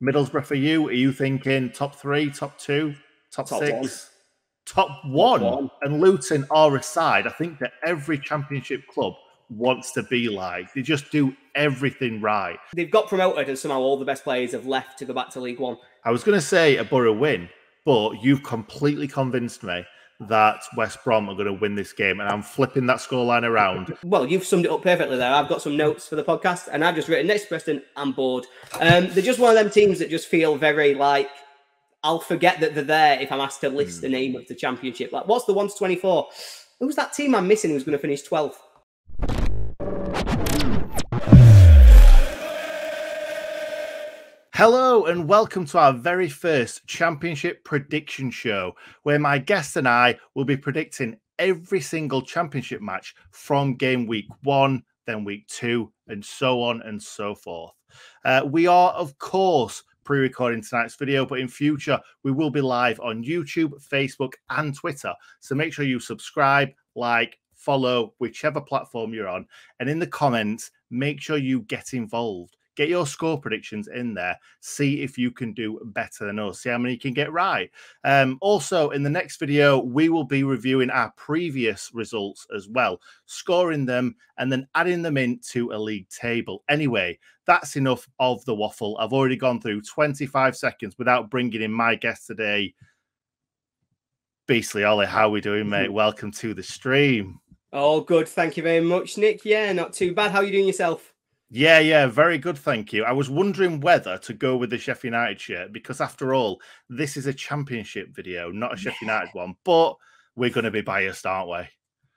Middlesbrough for you? Are you thinking top 3, top 2, top 6? One. Top one. And Luton are a side, I think, that every championship club wants to be like. They just do everything right. They've got promoted and somehow all the best players have left to go back to League One. I was going to say a Boro win, but you've completely convinced me that West Brom are going to win this game, and I'm flipping that scoreline around. Well, you've summed it up perfectly there. I've got some notes for the podcast, and I've just written, next to Preston, I'm bored. They're just one of them teams that just feel very like, I'll forget that they're there if I'm asked to list the name of the championship. Like, what's the 1 to 24? Who's that team I'm missing who's going to finish 12th? Hello and welcome to our very first championship prediction show, where my guest and I will be predicting every single championship match from game week 1, then week 2, and so on and so forth. We are, of course, pre-recording tonight's video, but in future we will be live on YouTube, Facebook, and Twitter. So make sure you subscribe, like, follow whichever platform you're on, and in the comments, make sure you get involved. Get your score predictions in there. See if you can do better than us. See how many you can get right. Also, in the next video, we will be reviewing our previous results as well, scoring them and then adding them into a league table. Anyway, that's enough of the waffle. I've already gone through 25 seconds without bringing in my guest today. Beastly Ollie, how are we doing, mate? Welcome to the stream. Oh, good. Thank you very much, Nick. Yeah, not too bad. How are you doing yourself? Yeah, very good, thank you. I was wondering whether to go with the Sheffield United shirt, because after all, this is a championship video, not a Sheffield United one, but we're going to be biased, aren't we?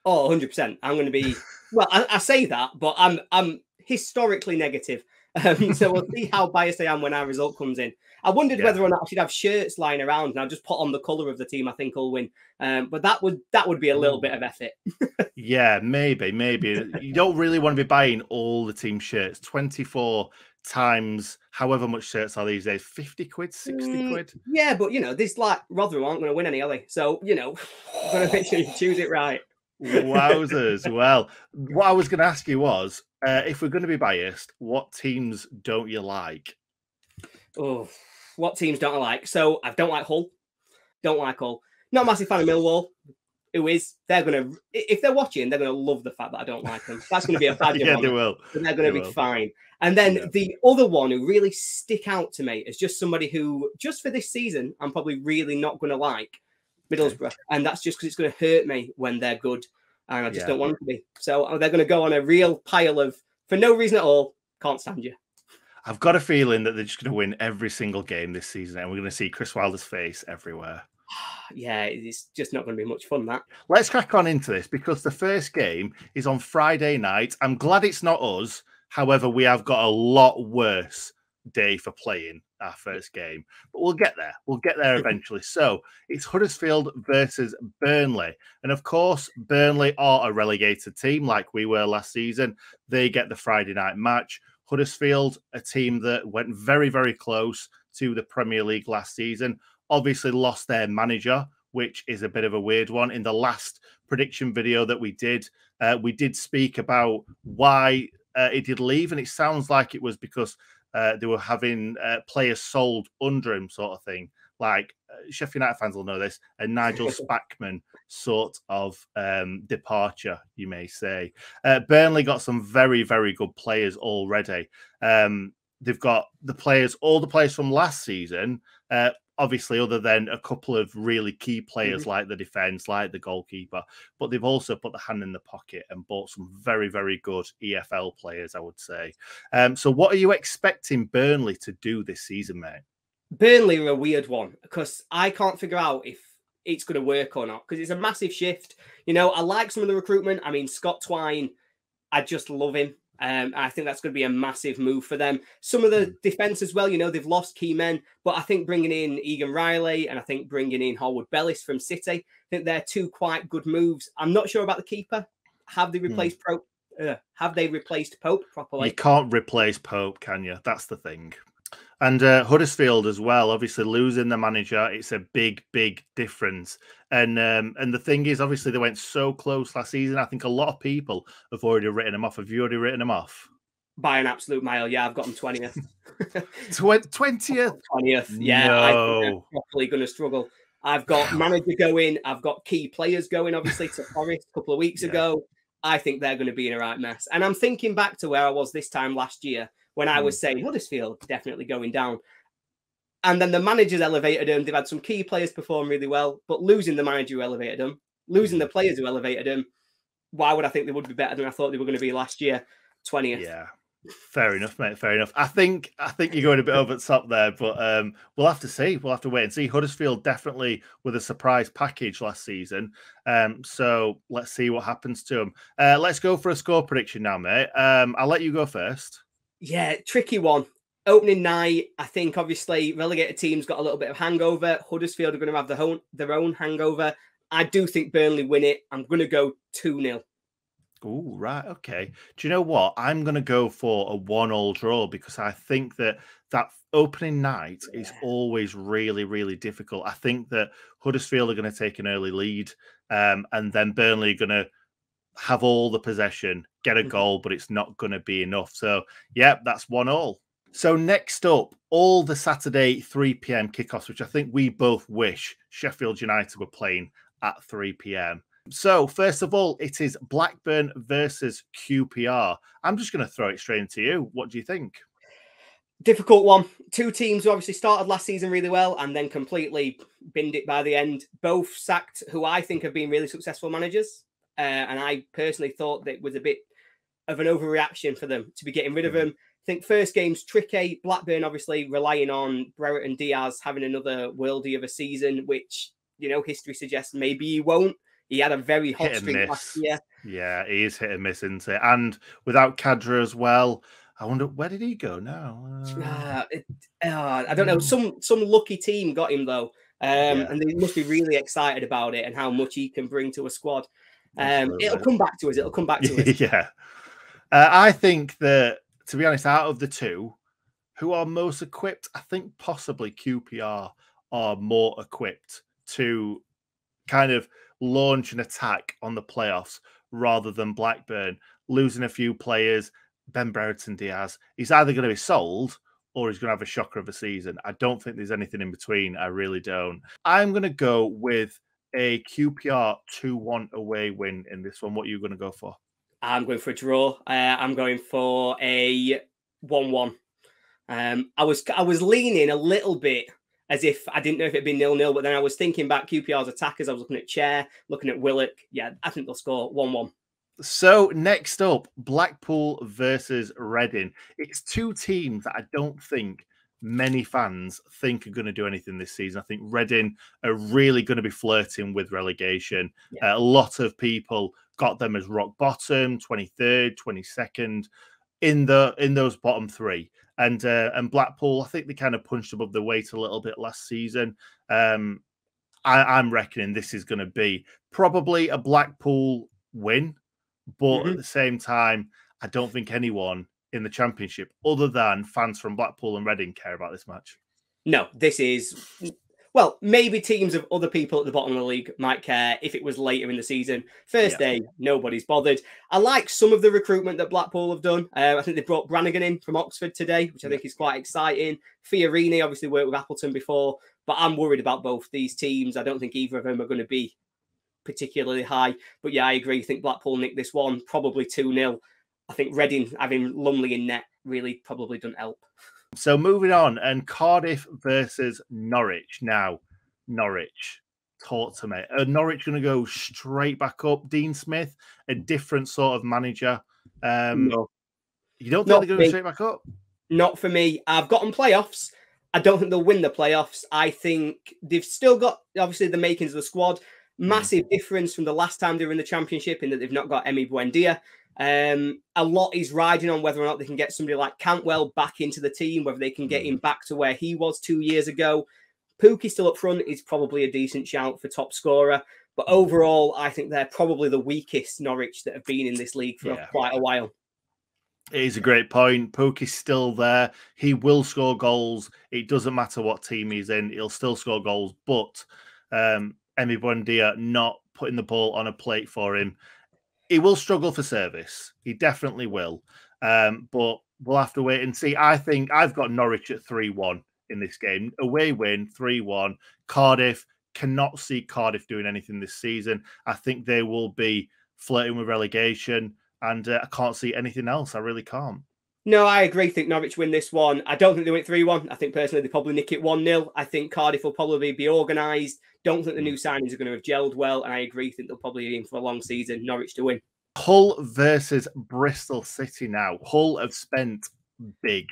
Oh, 100%. I'm going to be, well, I say that, but I'm historically negative. So we'll see how biased I am when our result comes in. I wondered whether or not I should have shirts lying around and I'll just put on the colour of the team I think will win. But that would be a little bit of effort. Yeah, maybe. You don't really want to be buying all the team shirts. 24 times however much shirts are these days. 50 quid, 60 quid? Yeah, but, this like Rotherham aren't going to win any, are they? So, I'm going to make sure you choose it right. Wowzers. Well, what I was going to ask you was, if we're going to be biased, what teams don't you like? Oh, what teams don't I like? So I don't like Hull. Don't like Hull. Not a massive fan of Millwall. Who is? They're going to, if they're watching, they're going to love the fact that I don't like them. That's going to be a badge Yeah, of they honor. will. But they're going to be fine. And then the other one who really stick out to me is just somebody who, just for this season, I'm probably really not going to like, Middlesbrough. And that's just because it's going to hurt me when they're good. And I just don't want them to be. So they're going to go on a real pile of, for no reason at all, can't stand you. I've got a feeling that they're just going to win every single game this season, and we're going to see Chris Wilder's face everywhere. Yeah, it's just not going to be much fun, that. Let's crack on into this, because the first game is on Friday night. I'm glad it's not us. However, we have got a lot worse day for playing our first game. But we'll get there. We'll get there eventually. So it's Huddersfield versus Burnley. And of course, Burnley are a relegated team like we were last season. They get the Friday night match. Huddersfield, a team that went very, very close to the Premier League last season, obviously lost their manager, which is a bit of a weird one. In the last prediction video that we did speak about why he did leave, and it sounds like it was because they were having players sold under him, sort of thing. Like Sheffield United fans will know this, a Nigel Spackman sort of departure, you may say. Burnley got some very, very good players already. They've got all the players from last season, obviously, other than a couple of really key players like the defence, like the goalkeeper. But they've also put the hand in the pocket and bought some very, very good EFL players, I would say. So what are you expecting Burnley to do this season, mate? Burnley are a weird one, because I can't figure out if it's going to work or not, because it's a massive shift. I like some of the recruitment. I mean, Scott Twine, I just love him. I think that's going to be a massive move for them. Some of the defence as well, they've lost key men, but I think bringing in Riley and I think bringing in Harwood Bellis from City, I think they're two quite good moves. I'm not sure about the keeper. Have they replaced Pope? Pope properly? You can't replace Pope, can you? That's the thing. And Huddersfield as well, obviously losing the manager, it's a big, big difference. And the thing is, obviously, they went so close last season. I think a lot of people have already written them off. Have you already written them off? By an absolute mile. Yeah, I've got them 20th. 20th? 20th. Yeah, I think they're probably going to struggle. I've got manager going. I've got key players going, obviously, to Forest a couple of weeks ago. I think they're going to be in a right mess. And I'm thinking back to where I was this time last year when I was saying Huddersfield definitely going down. And then the managers elevated them. They've had some key players perform really well, but losing the manager who elevated them, losing the players who elevated them, why would I think they would be better than I thought they were going to be last year? 20th. Yeah. Fair enough, mate. Fair enough. I think you're going a bit over the top there, but we'll have to see. We'll have to wait and see. Huddersfield definitely with a surprise package last season. So let's see what happens to them. Let's go for a score prediction now, mate. I'll let you go first. Yeah, tricky one. Opening night, I think obviously relegated teams got a little bit of hangover. Huddersfield are going to have their own hangover. I do think Burnley win it. I'm going to go 2-0. Oh, right. Okay. Do you know what? I'm going to go for a 1-1 draw because I think that opening night is always really, really difficult. I think that Huddersfield are going to take an early lead and then Burnley are going to have all the possession, get a goal, but it's not going to be enough. So, yeah, that's 1-1. So next up, all the Saturday 3 p.m. kickoffs, which I think we both wish Sheffield United were playing at 3 p.m. So, first of all, it is Blackburn versus QPR. I'm just going to throw it straight into you. What do you think? Difficult one. Two teams who obviously started last season really well and then completely binned it by the end. Both sacked who I think have been really successful managers. And I personally thought that it was a bit of an overreaction for them to be getting rid of him. I think first game's tricky. Blackburn obviously relying on Brereton and Diaz having another worldie of a season, which, you know, history suggests maybe he won't. He had a very hot streak last year. Yeah, he is hit and miss, isn't it? And without Khadra as well, I wonder, where did he go now? I don't know. Some lucky team got him, though. And they must be really excited about it and how much he can bring to a squad. It'll come back to us. It'll come back to us. Yeah. I think that, to be honest, out of the two, who are most equipped, I think possibly QPR are more equipped to kind of launch an attack on the playoffs rather than Blackburn losing a few players. Ben Brereton Diaz, he's either going to be sold or he's going to have a shocker of a season. I don't think there's anything in between. I really don't. I'm going to go with a QPR 2-1 away win in this one. What are you going to go for? I'm going for a draw. I'm going for a 1-1. I was leaning a little bit as if I didn't know if it'd be 0-0, but then I was thinking about QPR's attackers. I was looking at Chair, looking at Willock. Yeah, I think they'll score 1-1. So next up, Blackpool versus Reading. It's two teams that I don't think many fans think are going to do anything this season. I think Reading are really going to be flirting with relegation. Yeah. A lot of people got them as rock bottom, 23rd, 22nd in those bottom three. And Blackpool, I think they kind of punched above their weight a little bit last season. I'm reckoning this is going to be probably a Blackpool win. But at the same time, I don't think anyone in the Championship, other than fans from Blackpool and Reading, care about this match. No, this is... Well, maybe teams of other people at the bottom of the league might care if it was later in the season. First day, nobody's bothered. I like some of the recruitment that Blackpool have done. I think they brought Brannigan in from Oxford today, which I think is quite exciting. Fiorini obviously worked with Appleton before, but I'm worried about both these teams. I don't think either of them are going to be particularly high. But yeah, I agree. I think Blackpool nicked this one, probably 2-0. I think Reading having Lumley in net really probably doesn't help. So moving on, and Cardiff versus Norwich. Now, Norwich, talk to me. Are Norwich going to go straight back up? Dean Smith, a different sort of manager. No. You don't think they're going to go straight back up? Not for me. I've got them playoffs. I don't think they'll win the playoffs. I think they've still got, obviously, the makings of the squad. Massive difference from the last time they were in the Championship in that they've not got 𝐍𝐸𝐍𝐍. A lot is riding on whether or not they can get somebody like Cantwell back into the team, whether they can get him back to where he was 2 years ago. Pookie still up front is probably a decent shout for top scorer. But overall, I think they're probably the weakest Norwich that have been in this league for quite a while. It is a great point. Pookie's still there. He will score goals. It doesn't matter what team he's in. He'll still score goals. But 𝐍𝐸𝐍𝐍 not putting the ball on a plate for him. He will struggle for service. He definitely will. But we'll have to wait and see. I think I've got Norwich at 3-1 in this game. Away win, 3-1. Cardiff, cannot see Cardiff doing anything this season. I think they will be flirting with relegation, and I can't see anything else. I really can't. No, I agree. I think Norwich win this one. I don't think they win 3-1. I think personally they probably nick it 1-0. I think Cardiff will probably be organised. Don't think the new signings are going to have gelled well. And I agree. I think they'll probably be in for a long season. Norwich to win. Hull versus Bristol City now. Hull have spent big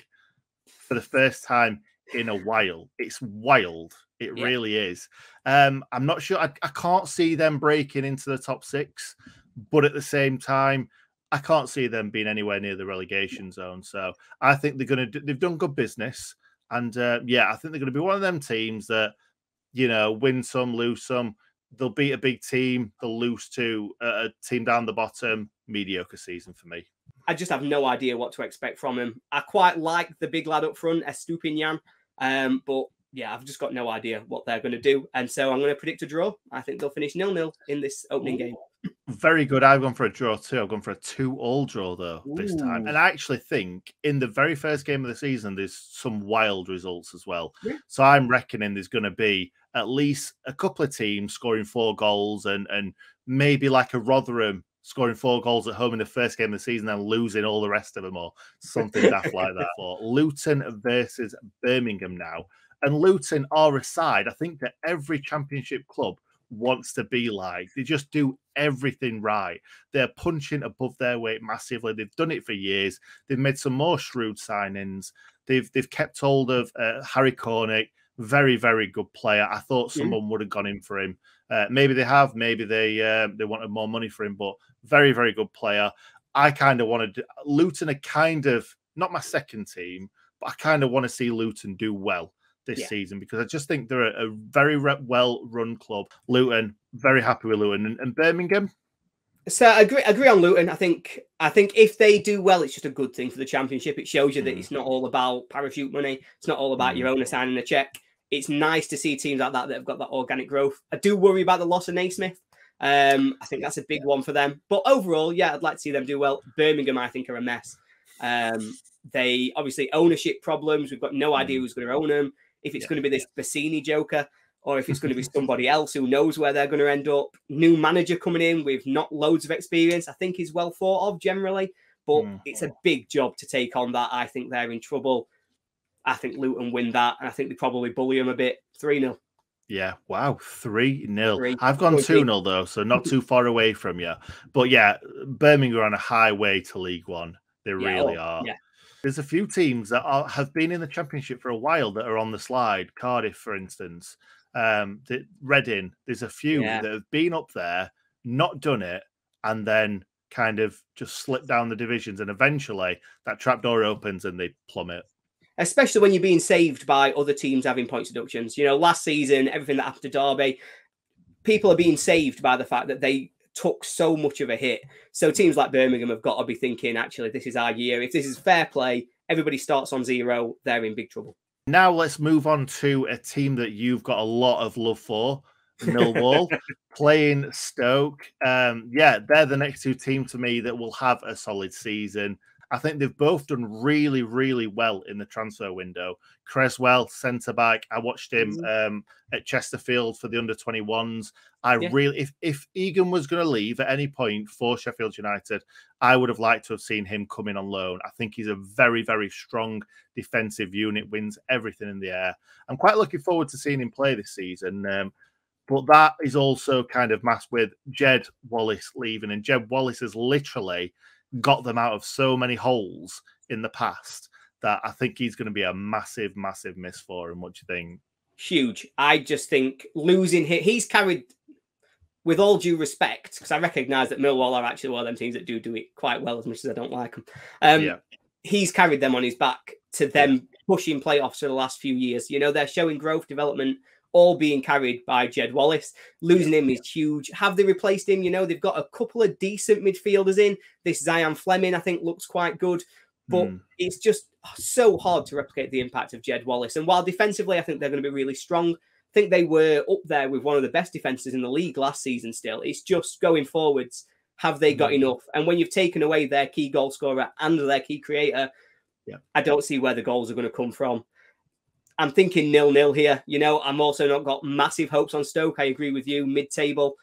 for the first time in a while. It's wild. It really is. I'm not sure. I can't see them breaking into the top 6, but at the same time, I can't see them being anywhere near the relegation zone. So I think they've done good business. And I think they're going to be one of them teams that, win some, lose some. They'll beat a big team. They'll lose to a team down the bottom. Mediocre season for me. I just have no idea what to expect from him. I quite like the big lad up front, Estupinian. But yeah, I've just got no idea what they're going to do. And so I'm going to predict a draw. I think they'll finish 0-0 in this opening game. Very good. I've gone for a draw too. I've gone for a 2-2 draw though this time. And I actually think in the very first game of the season, there's some wild results as well. Yeah. So I'm reckoning there's going to be at least a couple of teams scoring 4 goals and maybe like a Rotherham scoring 4 goals at home in the first game of the season and losing all the rest of them or something daft like that. For Luton versus Birmingham now. And Luton are a side, I think, that every championship club wants to be like. They just do everything right. They're punching above their weight massively. They've done it for years. They've made some more shrewd signings. They've kept hold of Harry Cornick, very, very good player. I thought someone would have gone in for him. Maybe they have. Maybe they wanted more money for him, but very, very good player. I kind of wanted Luton are kind of not my second team, but I kind of want to see Luton do well this season because I just think they're a very well-run club. Luton, very happy with Luton. And Birmingham? So I agree on Luton. I think if they do well, it's just a good thing for the Championship. It shows you that it's not all about parachute money. It's not all about your owner signing a check. It's nice to see teams like that have got that organic growth. I do worry about the loss of Naismith. I think that's a big one for them. But overall, yeah, I'd like to see them do well. Birmingham, I think, are a mess. They obviously ownership problems. We've got no idea who's going to own them. If it's going to be this Bassini joker or if it's going to be somebody else who knows where they're going to end up. New manager coming in with not loads of experience, I think is well thought of generally, but it's a big job to take on that. I think they're in trouble. I think Luton win that, and I think they probably bully them a bit. 3-0. Yeah, wow, 3-0. I've gone 2-0 though, so not too far away from you. But yeah, Birmingham are on a highway to League One. They really are. Yeah. There's a few teams that have been in the Championship for a while that are on the slide. Cardiff, for instance. Reading. There's a few that have been up there, not done it, and then kind of just slipped down the divisions. And eventually that trapdoor opens and they plummet. Especially when you're being saved by other teams having points deductions. You know, last season, everything that happened to Derby, people are being saved by the fact that they took so much of a hit. So teams like Birmingham have got to be thinking, actually, this is our year. If this is fair play, everybody starts on 0, they're in big trouble. Now let's move on to a team that you've got a lot of love for, Millwall, playing Stoke. Yeah, they're the next two teams to me that will have a solid season. I think they've both done really, really well in the transfer window. Creswell, centre-back, I watched him at Chesterfield for the under-21s. If Egan was going to leave at any point for Sheffield United, I would have liked to have seen him come in on loan. I think he's a very, very strong defensive unit, wins everything in the air. I'm quite looking forward to seeing him play this season. But that is also kind of masked with Jed Wallace leaving. And Jed Wallace has literally got them out of so many holes in the past that I think he's going to be a massive, massive miss for him. What do you think? Huge. I just think losing him, he's carried, with all due respect, because I recognise that Millwall are actually one of them teams that do it quite well, as much as I don't like them. He's carried them on his back to them pushing playoffs for the last few years. You know, they're showing growth, development, all being carried by Jed Wallace. Losing him is huge. Have they replaced him? You know, they've got a couple of decent midfielders in. This Zion Fleming, I think, looks quite good. But it's just so hard to replicate the impact of Jed Wallace. And while defensively, I think they're going to be really strong. I think they were up there with one of the best defences in the league last season still. It's just going forwards. Have they got enough? And when you've taken away their key goal scorer and their key creator, Yeah. I don't see where the goals are going to come from. I'm thinking 0-0 here. You know, I'm also not got massive hopes on Stoke. I agree with you. Mid-table.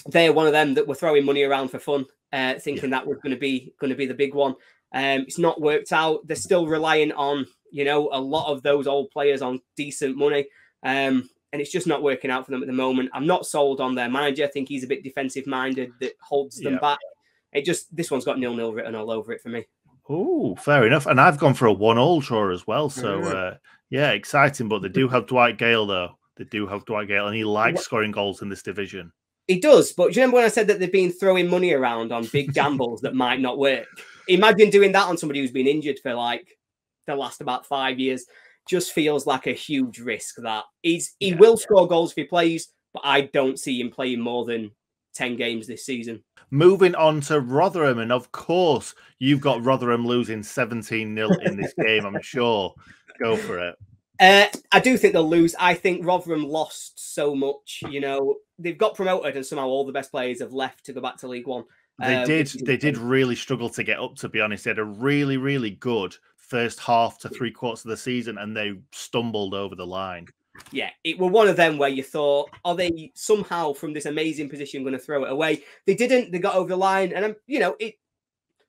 They're one of them that were throwing money around for fun, thinking that was going to be the big one. It's not worked out. They're still relying on, you know, a lot of those old players on decent money. And it's just not working out for them at the moment. I'm not sold on their manager. I think he's a bit defensive minded that holds them back. This one's got 0-0 written all over it for me. Oh, fair enough. And I've gone for a 1-1 draw as well. So, yeah, exciting. But they do have Dwight Gale, though. They do have Dwight Gale, and he likes scoring goals in this division. He does. But do you remember when I said that they've been throwing money around on big gambles that might not work? Imagine doing that on somebody who's been injured for like the last about 5 years. Just feels like a huge risk that he will score goals if he plays, but I don't see him playing more than 10 games this season. Moving on to Rotherham, and of course, you've got Rotherham losing 17-0 in this game, I'm sure. Go for it. I do think they'll lose. I think Rotherham lost so much. You know, they've got promoted and somehow all the best players have left to go back to League One. They did really struggle to get up, to be honest. They had a really, really good first half to 3/4 of the season, and they stumbled over the line. Yeah, it were one of them where you thought, are they somehow from this amazing position going to throw it away? They didn't. They got over the line. And, you know,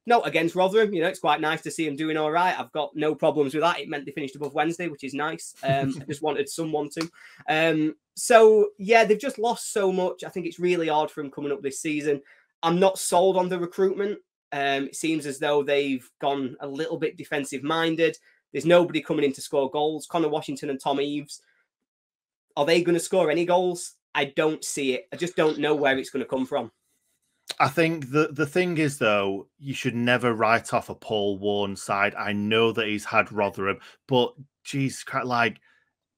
not against Rotherham. You know, it's quite nice to see them doing all right. I've got no problems with that. It meant they finished above Wednesday, which is nice. I just wanted someone to. So, yeah, they've just lost so much. I think it's really hard for them coming up this season. I'm not sold on the recruitment. It seems as though they've gone a little bit defensive-minded. There's nobody coming in to score goals. Connor Washington and Tom Eaves. Are they going to score any goals? I don't see it. I just don't know where it's going to come from. I think the thing is, though, you should never write off a Paul Warne side. I know that he's had Rotherham, but geez, like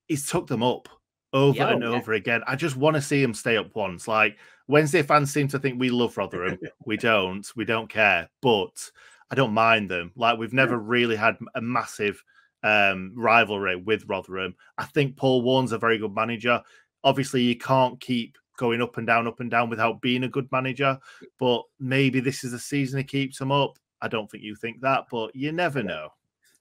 he's took them up over and over again. I just want to see him stay up once. Like Wednesday fans seem to think we love Rotherham. We don't care, but I don't mind them. Like we've never really had a massive rivalry with Rotherham. I think Paul Warne's a very good manager. Obviously, you can't keep going up and down without being a good manager, but maybe this is the season he keeps them up. I don't think you think that, but you never know.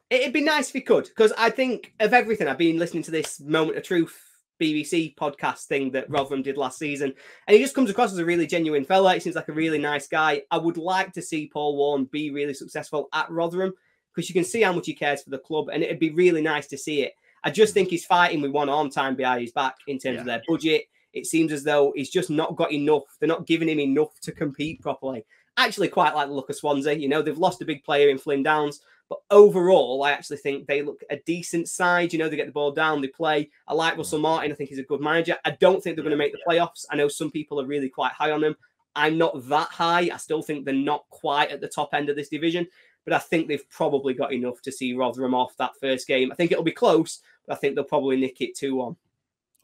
It'd be nice if he could, because I think of everything. I've been listening to this Moment of Truth BBC podcast thing that Rotherham did last season, and he just comes across as a really genuine fella. He seems like a really nice guy. I would like to see Paul Warne be really successful at Rotherham, because you can see how much he cares for the club, and it'd be really nice to see it. I just think he's fighting with one arm time behind his back in terms of their budget. It seems as though he's just not got enough. They're not giving him enough to compete properly. I actually quite like the look of Swansea. You know, they've lost a big player in Flynn Downs, but overall, I actually think they look a decent side. You know, they get the ball down, they play. I like Russell Martin. I think he's a good manager. I don't think they're going to make the playoffs. I know some people are really quite high on them. I'm not that high. I still think they're not quite at the top end of this division, but I think they've probably got enough to see Rotherham off that first game. I think it'll be close, but I think they'll probably nick it 2-1.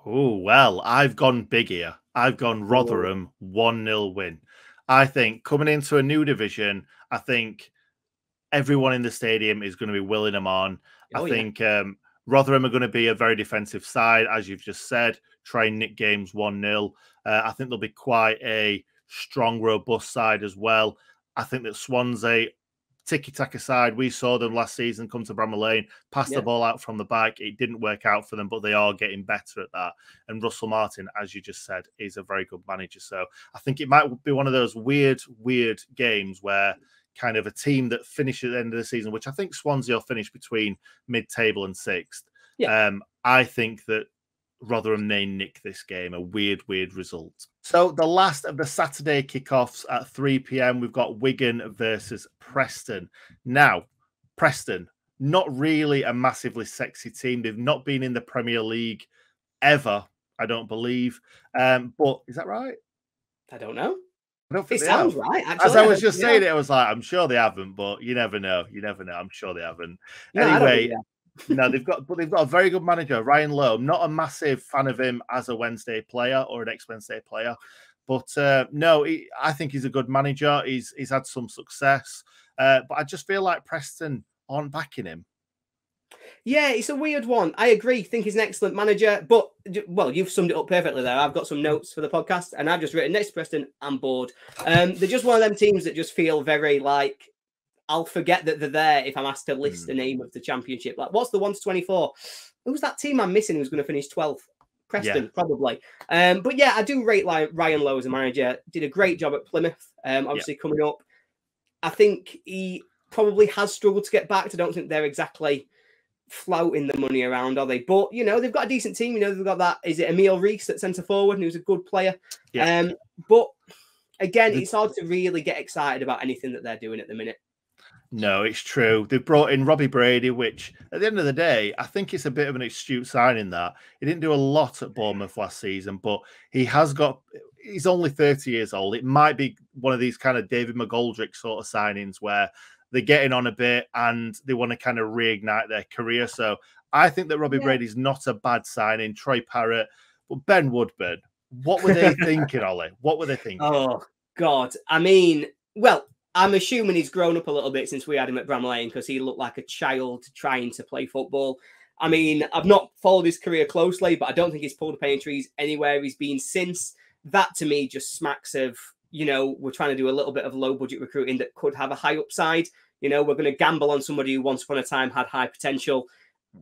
Oh, well, I've gone big here. I've gone Rotherham 1-0 win. I think coming into a new division, I think everyone in the stadium is going to be willing them on. I think Rotherham are going to be a very defensive side, as you've just said, try and nick games 1-0. I think they'll be quite a strong, robust side as well. I think that Swansea, tiki-taka side, we saw them last season come to Bramall Lane, pass the ball out from the back. It didn't work out for them, but they are getting better at that. And Russell Martin, as you just said, is a very good manager. So I think it might be one of those weird games where kind of a team that finishes at the end of the season, which I think Swansea will finish between mid-table and sixth. I think that Rotherham may nick this game, a weird result. So the last of the Saturday kickoffs at 3 p.m, we've got Wigan versus Preston. Now, Preston, not really a massively sexy team. They've not been in the Premier League ever, I don't believe. But is that right? I don't know. I don't think it sounds right, actually. As I was just saying it, I was like, I'm sure they haven't, but you never know. I'm sure they haven't. Anyway, no, they've got a very good manager, Ryan Lowe. I'm not a massive fan of him as a Wednesday player or an ex-Wednesday player, but I think he's a good manager. He's had some success, but I just feel like Preston aren't backing him. Yeah, it's a weird one. I agree. Think he's an excellent manager, but well, you've summed it up perfectly there. I've got some notes for the podcast, and I've just written next to Preston, I'm bored. They're just one of them teams that just feel very like I'll forget that they're there if I'm asked to list the name of the championship. Like, what's the 1 to 24? Who's that team I'm missing who's going to finish 12th? Preston, probably. But yeah, I do rate like Ryan Lowe as a manager. Did a great job at Plymouth. Obviously coming up. I think he probably has struggled to get back. I don't think they're exactly flouting the money around, are they? But, you know, they've got a decent team. You know, they've got that, is it Emile Reese at centre forward, who's a good player? Yeah. But again, it's hard to really get excited about anything that they're doing at the minute. No, it's true. They've brought in Robbie Brady, which at the end of the day, I think it's a bit of an astute signing that. He didn't do a lot at Bournemouth last season, but he's only 30 years old. It might be one of these kind of David McGoldrick sort of signings where they're getting on a bit and they want to kind of reignite their career. So I think that Robbie Brady's not a bad signing. Troy Parrott, but Ben Woodburn, what were they thinking, Ollie? What were they thinking? Oh, God. I mean, well, I'm assuming he's grown up a little bit since we had him at Bramall Lane because he looked like a child trying to play football. I mean, I've not followed his career closely, but I don't think he's pulled up any trees anywhere he's been since. That, to me, just smacks of, you know, we're trying to do a little bit of low-budget recruiting that could have a high upside. You know, we're going to gamble on somebody who once upon a time had high potential.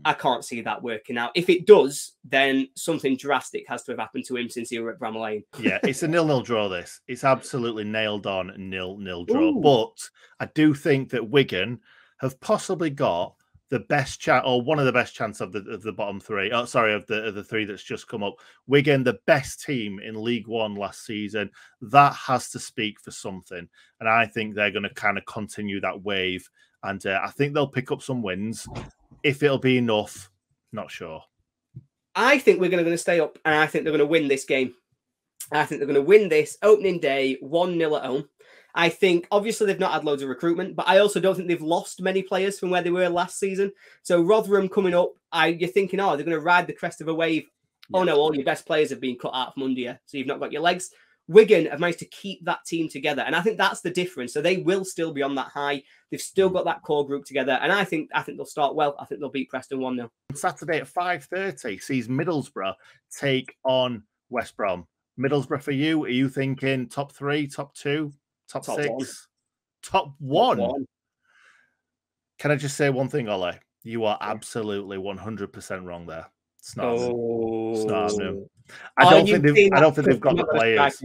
I can't see that working out. If it does, then something drastic has to have happened to him since he was at Bramall Lane. Yeah, it's a 0-0 draw, this. It's absolutely nailed on 0-0 draw. Ooh. But I do think that Wigan have possibly got the best chance, or one of the best chances of the bottom three. Oh, sorry, of the three that's just come up. Wigan, the best team in League One last season. That has to speak for something. And I think they're going to kind of continue that wave. And I think they'll pick up some wins. If it'll be enough, not sure. I think we're going to stay up, and I think they're going to win this game. I think they're going to win this opening day 1-0 at home. I think, obviously, they've not had loads of recruitment, but I also don't think they've lost many players from where they were last season. So Rotherham coming up, you're thinking, oh, they're going to ride the crest of a wave. Yeah. Oh, no, all your best players have been cut out from under you, so you've not got your legs. Wigan have managed to keep that team together, and I think that's the difference. So they will still be on that high. They've still got that core group together, and I think they'll start well. I think they'll beat Preston 1-0. Saturday at 5:30 sees Middlesbrough take on West Brom. Middlesbrough for you? Are you thinking top 3, top 2, top 6, one. Top one? Can I just say one thing, Ollie? You are absolutely 100% wrong there. It's not. It's not. No. I don't think they've got the players.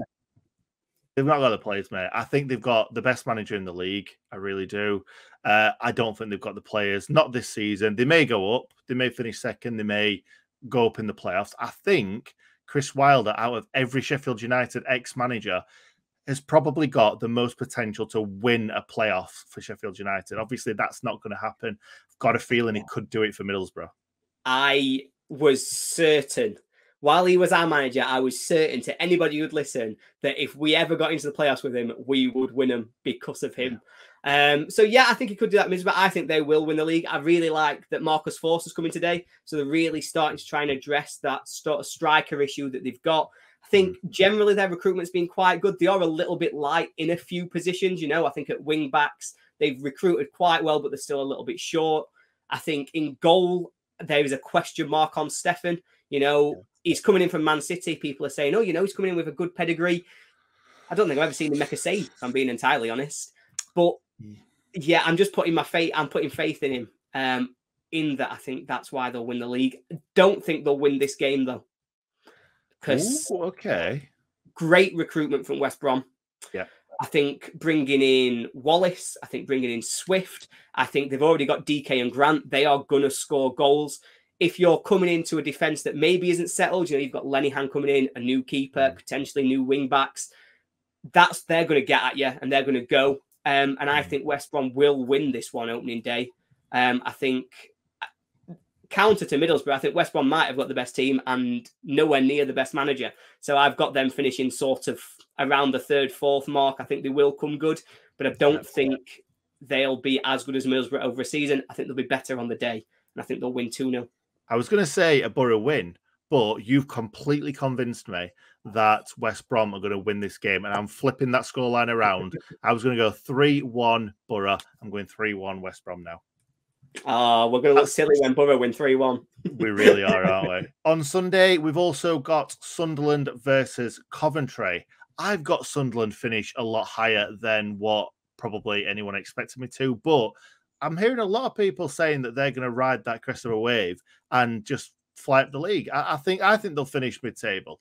They've not got the players, mate. I think they've got the best manager in the league. I really do. I don't think they've got the players. Not this season. They may go up. They may finish second. They may go up in the playoffs. I think Chris Wilder, out of every Sheffield United ex-manager, has probably got the most potential to win a playoff for Sheffield United. Obviously, that's not going to happen. I've got a feeling he could do it for Middlesbrough. I was certain, while he was our manager, I was certain to anybody who'd listen that if we ever got into the playoffs with him, we would win them because of him. So yeah, I think he could do that, but I think they will win the league. I really like that Marcus Forster's coming today. So they're really starting to try and address that sort of striker issue that they've got. I think generally their recruitment's been quite good. They are a little bit light in a few positions. You know, I think at wing backs, they've recruited quite well, but they're still a little bit short. I think in goal, there is a question mark on Stefan. You know, he's coming in from Man City. People are saying, oh, you know, he's coming in with a good pedigree. I don't think I've ever seen him make a save, if I'm being entirely honest. But yeah, I'm just putting putting faith in him. In that, I think that's why they'll win the league. Don't think they'll win this game though, because great recruitment from West Brom. Yeah, I think bringing in Wallace, I think bringing in Swift, I think they've already got DK and Grant. They are going to score goals. If you're coming into a defence that maybe isn't settled, you know, you've got Lenihan coming in, a new keeper, potentially new wing backs. They're going to get at you and they're going to go. And I think West Brom will win this one opening day. I think counter to Middlesbrough, I think West Brom might have got the best team and nowhere near the best manager. So I've got them finishing sort of around the 3rd, 4th mark. I think they will come good, but I don't think they'll be as good as Middlesbrough over a season. I think they'll be better on the day, and I think they'll win 2-0. I was going to say a Boro win, but you've completely convinced me that West Brom are going to win this game, and I'm flipping that scoreline around. I was going to go 3-1 Boro. I'm going 3-1 West Brom now. We're going to look silly when Boro win 3-1. We really are, aren't we? On Sunday, we've also got Sunderland versus Coventry. I've got Sunderland finish a lot higher than what probably anyone expected me to. But I'm hearing a lot of people saying that they're going to ride that crest of a wave and just fly up the league. I think they'll finish mid-table.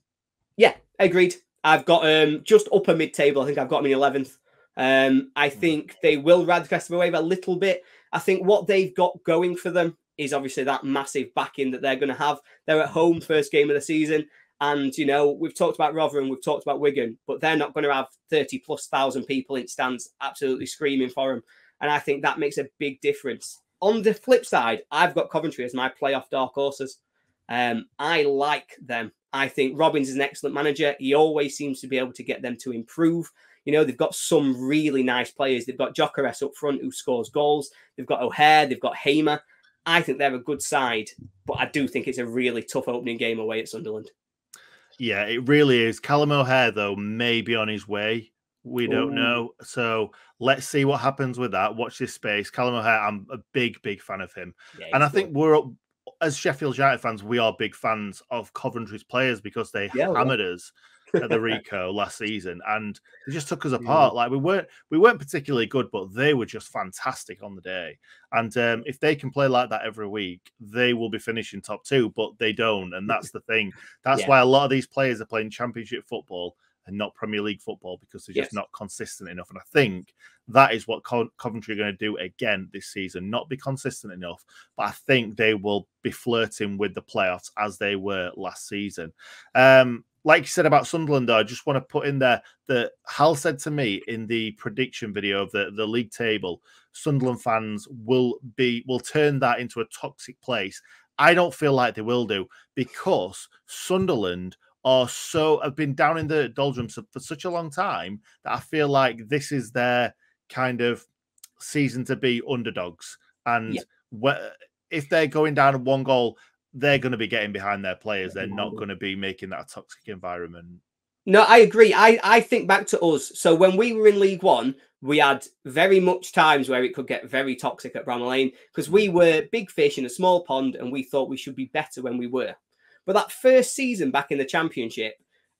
Yeah, agreed. I've got just upper mid-table. I think I've got them in 11th. I think they will ride the crest of a wave a little bit. I think what they've got going for them is obviously that massive backing that they're going to have. They're at home first game of the season. And, you know, we've talked about Rotherham, we've talked about Wigan, but they're not going to have 30,000+ people in stands absolutely screaming for them. And I think that makes a big difference. On the flip side, I've got Coventry as my playoff dark horses. I like them. I think Robbins is an excellent manager. He always seems to be able to get them to improve. You know, they've got some really nice players. They've got Gyökeres up front who scores goals. They've got O'Hare. They've got 𝐍𝐨𝐻𝐻. I think they're a good side, but I do think it's a really tough opening game away at Sunderland. Yeah, it really is. Callum O'Hare, though, may be on his way. We don't know. So let's see what happens with that. Watch this space. Callum O'Hare, I'm a big, big fan of him. Yeah, and I think as Sheffield United fans, we are big fans of Coventry's players because they hammered us at the Rico last season, and they just took us apart. Like we weren't particularly good, but they were just fantastic on the day. And if they can play like that every week, they will be finishing top 2, but they don't, and that's the thing. That's why a lot of these players are playing Championship football and not Premier League football, because they're just not consistent enough. And I think that is what Coventry are going to do again this season, not be consistent enough, but I think they will be flirting with the playoffs as they were last season. Like you said about Sunderland, though, I just want to put in there that Hal said to me in the prediction video of the league table, Sunderland fans will turn that into a toxic place. I don't feel like they will do, because Sunderland have been down in the doldrums for such a long time that I feel like this is their kind of season to be underdogs. And if they're going down at 1 goal, they're going to be getting behind their players. They're not going to be making that a toxic environment. No, I agree. I think back to us. So when we were in League One, we had very much times where it could get very toxic at Bramall Lane because we were big fish in a small pond and we thought we should be better when we were. But that first season back in the Championship,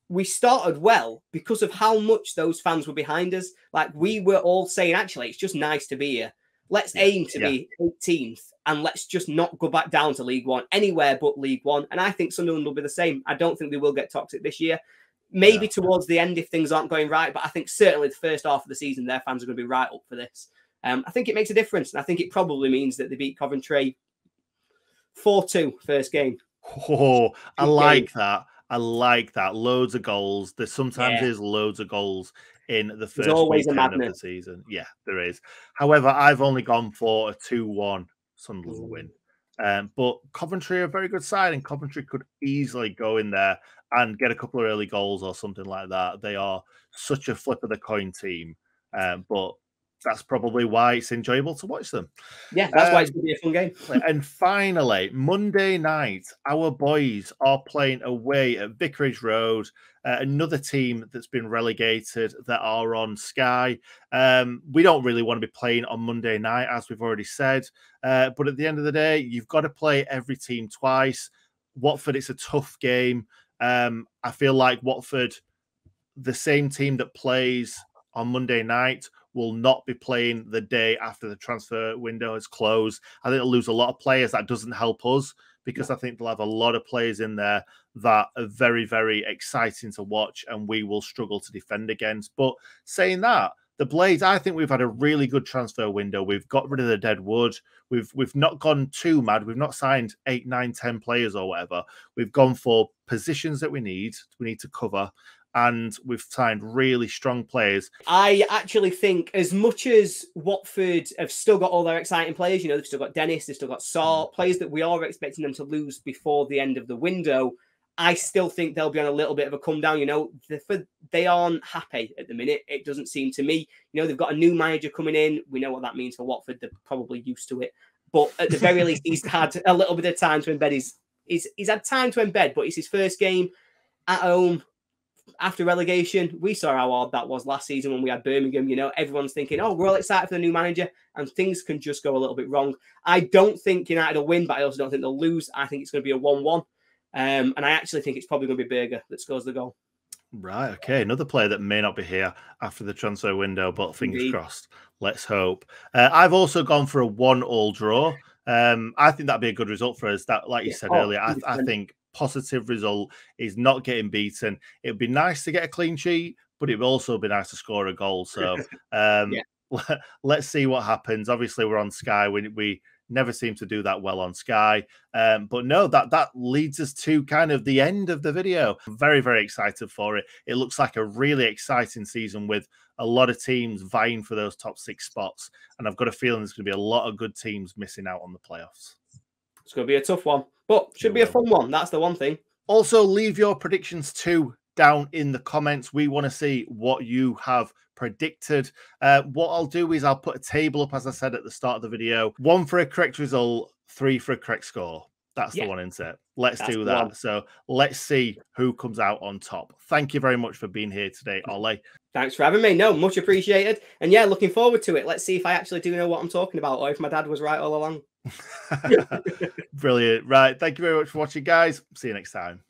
we started well because of how much those fans were behind us. Like we were all saying, actually, it's just nice to be here. Let's aim to be 18th and let's just not go back down to League One, anywhere but League One. And I think Sunderland will be the same. I don't think they will get toxic this year. Maybe towards the end if things aren't going right. But I think certainly the first half of the season, their fans are going to be right up for this. I think it makes a difference. And I think it probably means that they beat Coventry 4-2 first game. Oh, I like that. I like that. Loads of goals. There sometimes is loads of goals in the first weekend of the season. Yeah, there is. However, I've only gone for a 2-1 Sunderland win. But Coventry are a very good side, and Coventry could easily go in there and get a couple of early goals or something like that. They are such a flip of the coin team. But that's probably why it's enjoyable to watch them. Yeah, that's why it's going to be a fun game. And finally, Monday night, our boys are playing away at Vicarage Road, another team that's been relegated that are on Sky. We don't really want to be playing on Monday night, as we've already said. But at the end of the day, you've got to play every team twice. Watford, it's a tough game. I feel like Watford, the same team that plays on Monday night, will not be playing the day after the transfer window is closed. I think they'll lose a lot of players. That doesn't help us because I think they'll have a lot of players in there that are very, very exciting to watch and we will struggle to defend against. But saying that, the Blades, I think we've had a really good transfer window. We've got rid of the dead wood. We've not gone too mad. We've not signed 8, 9, 10 players or whatever. We've gone for positions that we need to cover. And we've signed really strong players. I actually think as much as Watford have still got all their exciting players, you know, they've still got Dennis, they've still got Saw, players that we are expecting them to lose before the end of the window, I still think they'll be on a little bit of a come down. You know, they aren't happy at the minute. It doesn't seem to me. You know, they've got a new manager coming in. We know what that means for Watford. They're probably used to it. But at the very least, he's had a little bit of time to embed. He's had time to embed, but it's his first game at home after relegation. We saw how hard that was last season when we had Birmingham. You know, everyone's thinking, oh, we're all excited for the new manager, and things can just go a little bit wrong. I don't think United will win, but I also don't think they'll lose. I think it's going to be a 1-1. And I actually think it's probably going to be Berger that scores the goal. Right, okay. Another player that may not be here after the transfer window, but fingers crossed. Let's hope. I've also gone for a 1-1 draw. I think that'd be a good result for us. That, like you said earlier, I think positive result is not getting beaten. It would be nice to get a clean sheet, but it would also be nice to score a goal. So let's see what happens. Obviously, we're on Sky. We never seem to do that well on Sky. But no, that leads us to kind of the end of the video. I'm very, very excited for it. It looks like a really exciting season with a lot of teams vying for those top 6 spots. And I've got a feeling there's going to be a lot of good teams missing out on the playoffs. It's going to be a tough one, but should be a fun one. That's the one thing. Also, leave your predictions too down in the comments. We want to see what you have predicted. What I'll do is I'll put a table up, as I said at the start of the video. 1 for a correct result, 3 for a correct score. That's the one, isn't it? Let's do that. So let's see who comes out on top. Thank you very much for being here today, Ollie. Thanks for having me. No, much appreciated. And yeah, looking forward to it. Let's see if I actually do know what I'm talking about or if my dad was right all along. Brilliant. Right. Thank you very much for watching, guys. See you next time.